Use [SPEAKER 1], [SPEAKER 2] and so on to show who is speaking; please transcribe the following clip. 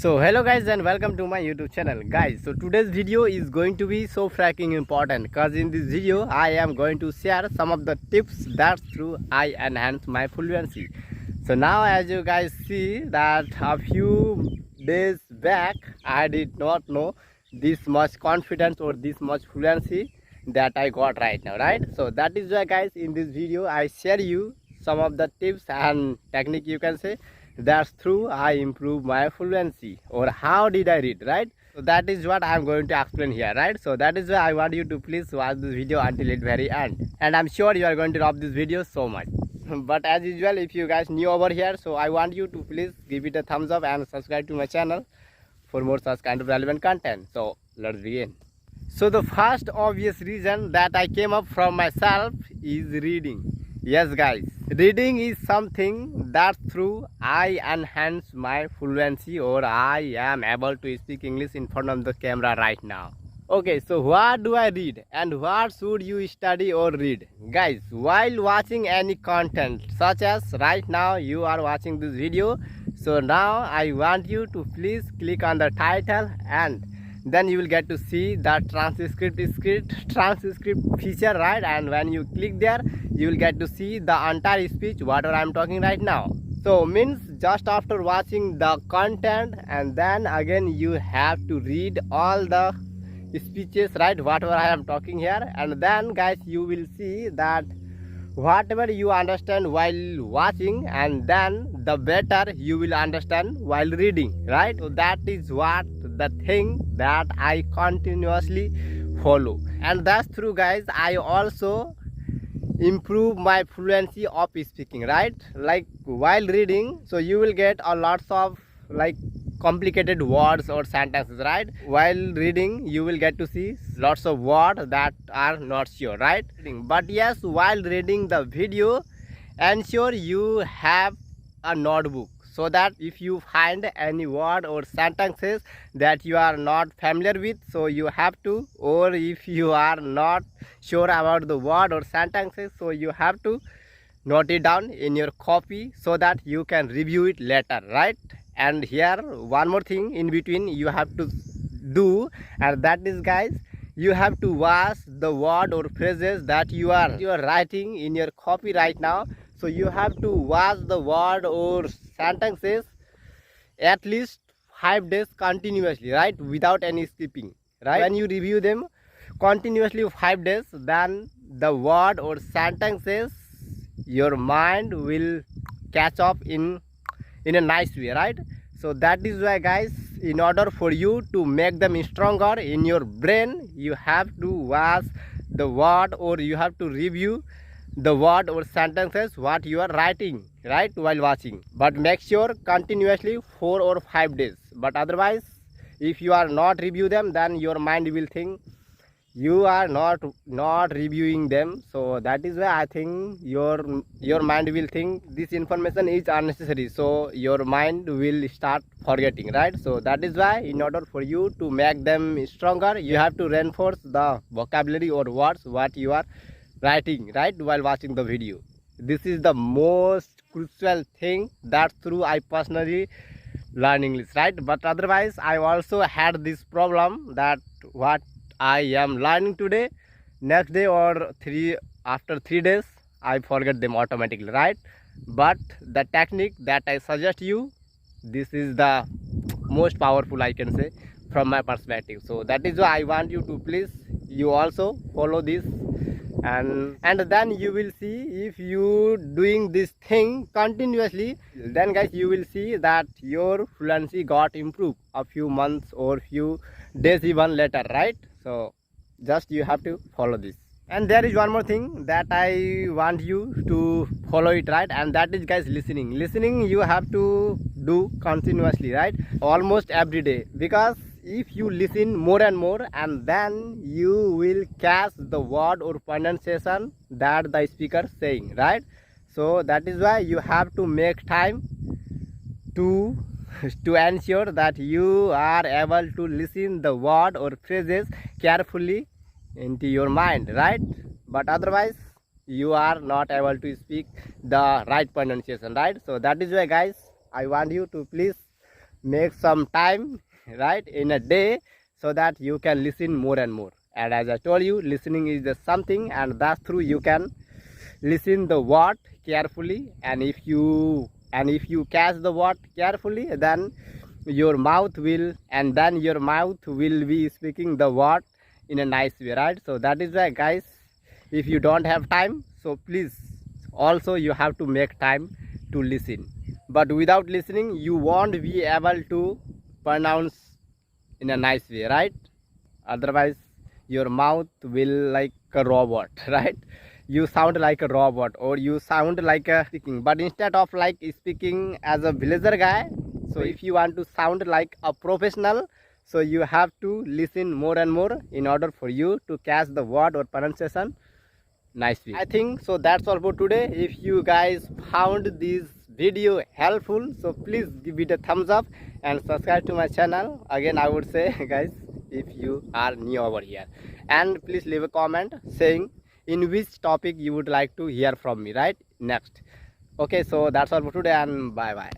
[SPEAKER 1] So hello guys and welcome to my YouTube channel guys. So today's video is going to be so freaking important because in this video I am going to share some of the tips that through I enhance my fluency. So now as you guys see that a few days back I did not know this much confidence or this much fluency that I got right now, right? So that is why guys in this video I share you some of the tips and technique, you can say, that's through I improve my fluency. Or how did I read, right? So that is what I am going to explain here, right? So that is why I want you to please watch this video until it very end, and I'm sure you are going to love this video so much. But as usual, if you guys new over here, so I want you to please give it a thumbs up and subscribe to my channel for more such kind of relevant content. So let's begin. So the first obvious reason that I came up from myself is reading. Yes guys, reading is something that through I enhance my fluency, or I am able to speak English in front of the camera right now. Okay, so what do I read and what should you study or read? Guys, while watching any content such as right now you are watching this video, so now I want you to please click on the title and then you will get to see the transcript feature, right? And when you click there you will get to see the entire speech whatever I am talking right now. So means just after watching the content and then again you have to read all the speeches, right, whatever I am talking here, and then guys you will see that whatever you understand while watching, and then the better you will understand while reading, right? So that is what the thing that I continuously follow, and that's true guys. I also improve my fluency of speaking, right? Like while reading, so you will get a lots of like complicated words or sentences, right? While reading you will get to see lots of words that are not sure, right? But yes, while reading the video, ensure you have a notebook, so that if you find any word or sentences that you are not familiar with, so you have to, or if you are not sure about the word or sentences, so you have to note it down in your copy so that you can review it later, right? And here one more thing in between you have to do, and that is guys, you have to watch the word or phrases that you are writing in your copy right now. So you have to watch the word or sentences at least 5 days continuously, right, without any skipping, right? When you review them continuously 5 days, then the word or sentences your mind will catch up in a nice way, right? So that is why guys, in order for you to make them stronger in your brain, you have to watch the word, or you have to review the word or sentences what you are writing, right, while watching. But make sure continuously 4 or 5 days. But otherwise if you are not review them, then your mind will think you are not reviewing them. So that is why I think your mind will think this information is unnecessary, so your mind will start forgetting, right? So that is why in order for you to make them stronger, you have to reinforce the vocabulary or words what you are writing, right, while watching the video. This is the most crucial thing that through I personally learn English, right? But otherwise I also had this problem that what I am learning today, next day or after 3 days I forget them automatically, right? But the technique that I suggest you, this is the most powerful, I can say, from my perspective. So that is why I want you to please you also follow this, and then you will see, if you doing this thing continuously, then guys you will see that your fluency got improved a few months or few days even later, right? So just you have to follow this. And there is one more thing that I want you to follow it, right? And that is guys, listening you have to do continuously, right, almost every day. Because if you listen more and more, and then you will catch the word or pronunciation that the speaker saying, right? So that is why you have to make time to ensure that you are able to listen the word or phrases carefully into your mind, right? But otherwise you are not able to speak the right pronunciation, right? So that is why guys, I want you to please make some time, right, in a day, so that you can listen more and more. And as I told you, listening is the something, and that's through you can listen the word carefully. And if you catch the word carefully, then your mouth will be speaking the word in a nice way, right? So that is why, guys, if you don't have time, so please also you have to make time to listen. But without listening, you won't be able to pronounce in a nice way, right? Otherwise your mouth will like a robot, right? You sound like a robot, or you sound like a speaking, but instead of like speaking as a villager guy, so if you want to sound like a professional, so you have to listen more and more in order for you to catch the word or pronunciation nicely. I think so that's all for today. If you guys found this video helpful, so please give it a thumbs up and subscribe to my channel. Again, I would say, guys, if you are new over here, and please leave a comment saying in which topic you would like to hear from me, right, next. Okay, so that's all for today, and bye bye.